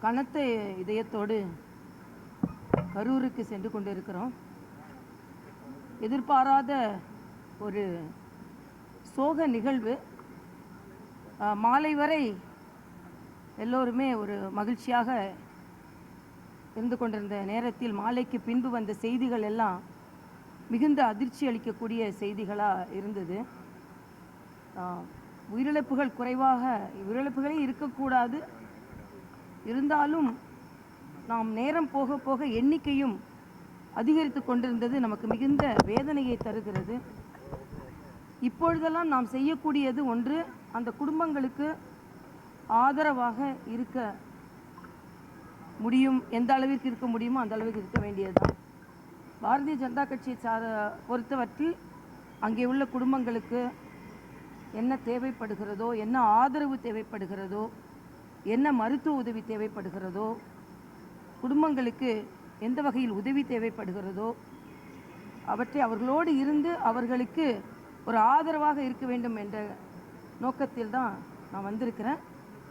கனத்த இதயத்தோடு கரூருக்கு சென்று கொண்டிருக்கிறோம். எதிர்பாராத ஒரு சோக நிகழ்வு. மாலை வரை எல்லோருமே ஒரு மகிழ்ச்சியாக இருந்து கொண்டிருந்த நேரத்தில் மாலைக்கு பின்பு வந்த செய்திகள் எல்லாம் மிகுந்த அதிர்ச்சி அளிக்கக்கூடிய செய்திகளாக இருந்தது. உயிரிழப்புகளே இருக்கக்கூடாது, இருந்தாலும் நாம் நேரம் போக போக எண்ணிக்கையும் அதிகரித்து கொண்டிருந்தது நமக்கு மிகுந்த வேதனையை தருகிறது. இப்பொழுதெல்லாம் நாம் செய்யக்கூடியது ஒன்று, அந்த குடும்பங்களுக்கு ஆதரவாக இருக்க முடியும், எந்த அளவிற்கு இருக்க முடியுமோ அந்த அளவுக்கு இருக்க வேண்டியதுதான். பாரதிய ஜனதா கட்சியை பொறுத்தவற்றில் அங்கே உள்ள குடும்பங்களுக்கு என்ன தேவைப்படுகிறதோ, என்ன ஆதரவு தேவைப்படுகிறதோ, என்ன மருத்துவ உதவி தேவைப்படுகிறதோ, குடும்பங்களுக்கு எந்த வகையில் உதவி தேவைப்படுகிறதோ அவற்றை அவர்களோடு இருந்து அவர்களுக்கு ஒரு ஆதரவாக இருக்க வேண்டும் என்ற நோக்கத்தில் தான் நான் வந்திருக்கிறேன்.